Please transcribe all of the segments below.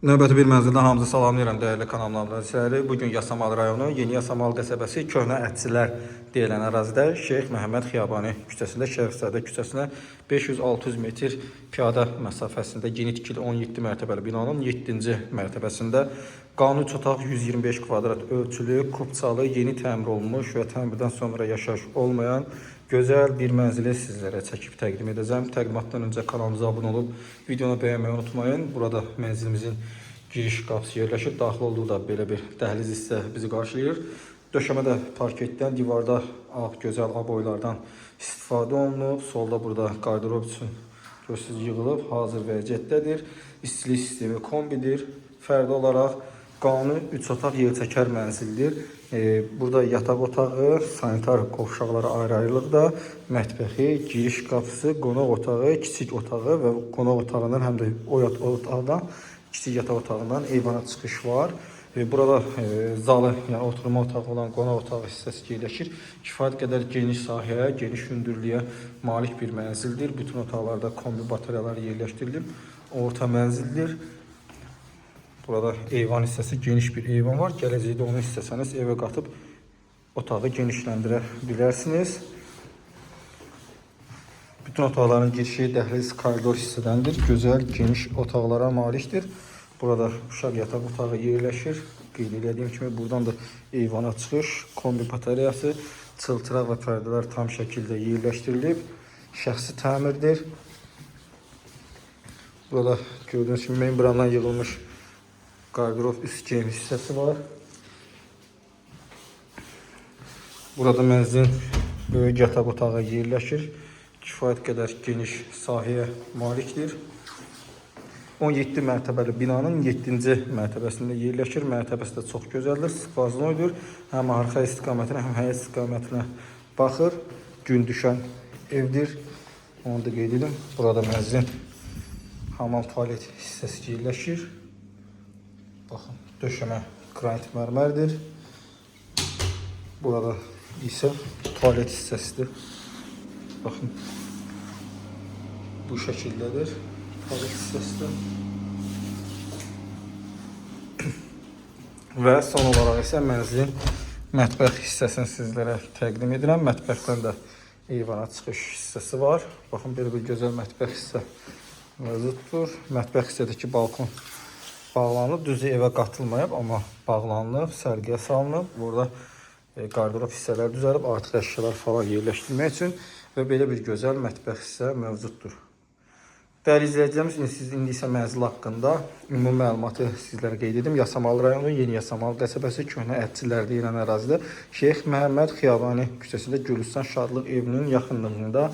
Növbəti bir mənzildən hamınızı salamlayıram dəyərli kanalımın izləyiciləri. Bugün Yasamal rayonu Yeni Yasamal qəsəbəsi Köhnə Ətçilər deyilən ərazidə Şeyx Məhəmməd Xiyabani küçəsində Şərifzadə küçəsinə 500-600 metr piyada məsafəsində yeni tikili 17 mərtəbəli binanın 7-ci mərtəbəsində qanun 3 otaq 125 kvadrat ölçülü, kubçalı, yeni təmir olunmuş və təmirdən sonra yaşayış olmayan gözəl bir mənzili sizlərə çəkib təqdim edəcəm. Təqdimatdan öncə kanalımıza abunə olub videonu bəyənməyi unutmayın. Burada mənzilimizin giriş qapısı yerləşir. Daxil olduqda belə bir dəhliz hissə bizi qarşılayır. Döşəmədə parketdən, divarda ağ gözəl aboylardan istifadə olunub. Solda burada qardırob üçün görsüz yığılıb, hazır vəziyyətdədir. İstilik sistemi kombidir. Fərdi olaraq qanuni 3 otaq yerçəkər mənzildir. Burada yataq otağı, sanitar qovşaqları ayrı-ayrılıqda, mətbəxi, giriş qapısı, qonaq otağı, kiçik otağı və qonaq otağından həm də o otaqdan, kiçik yataq otağından eyvana çıxış var. Burada zalı, yəni oturma otağı olan qonaq otağı hissəsi yerləşir. Kifayət qədər geniş sahəyə, geniş hündürlüyə malik bir mənzildir. Bütün otaqlarda kombi batareyaları yerləşdirilib. Orta mənzildir. Burada eyvan hissəsi, geniş bir eyvan var. Gələcəkdə onu istəsəniz evə qatıb otağı genişləndirə bilərsiniz. Bütün otaqların girişi dəhliz koridor hissədəndir. Gözəl, geniş otaqlara malikdir. Burada uşaq yataq otağı yerləşir. Qeyd edədiyim kimi buradan da eyvana çıxış, kombi batareyası, çıltıraq və pərdələr tam şəkildə yerləşdirilib. Şəxsi təmirdir. Burada gördüyünüz kimi membrandan yığılmış qardırob üst geyim hissəsi var. Burada mənzilin böyük yataq otağı yerləşir. Kifayət qədər geniş sahəyə malikdir. 17 mərtəbəli binanın 7-ci mərtəbəsində yerləşir. Mərtəbəsi də çox gözəldir, skvaznoydur. Həm arxa istiqamətinə, həm həyət istiqamətinə baxır. Gün düşən evdir. Onu da qeyd edim. Burada mənzilin hamam tualet hissəsi yerləşir. Baxın, döşəmə qranit mərmərdir. Burada isə tualet hissəsidir. Baxın, bu şəkildədir. Tualet hissəsidir. Və son olaraq isə mənzilin mətbəx hissəsini sizlərə təqdim edirəm. Mətbəxdən də eyvana çıxış hissəsi var. Baxın, belə bir gözəl mətbəx hissə mövcuddur. Mətbəx hissədəki balkon bağlanıb, düzü evə qatılmayıb, amma bağlanıb, sərgiyə salınıb. Burada qardırob hissələr düzəlib, artıq əşyalar falan yerləşdirmək üçün və belə bir gözəl mətbəx hissə mövcuddur. Dəyərli izləyicilərimiz, siz indi isə mənzil haqqında ümumi məlumatı sizlərə qeyd edim. Yasamal rayonu, Yeni Yasamal qəsəbəsi, Köhnə Ətçilər deyilən ərazidə Şeyx Məhəmməd Xiyabani küçəsində Gülüstan Şadlıq evinin yaxınlığında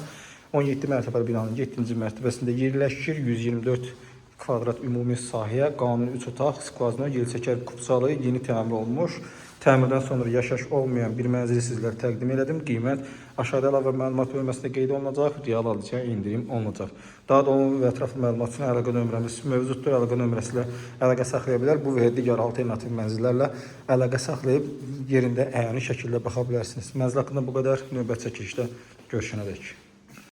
17 mərtəbəli binanın 7-ci mərtəbəsində yerləşir. 124 kvadrat ümumi sahəyə, qanuni 3 otaq, skvazno, yelçəkər kubçalı, yeni təmir olmuş, təmirdən sonra yaşayış olmayan bir mənzili sizlərə təqdim elədim. Qiymət aşağıda əlavə məlumat bölməsində qeyd olunacaq, real alıcıya indirim olunacaq. Daha da onun və ətraflı məlumat üçün əlaqə nömrəmiz mövcuddur. Əlaqə nömrəsi ilə əlaqə saxlaya bilər. Bu və digər alternativ mənzillərlə əlaqə saxlayıb yerində əyani şəkildə baxa bilərsiniz. Mənzil haqqında bu qədər. Növbəti çəkilişdə görüşənədək.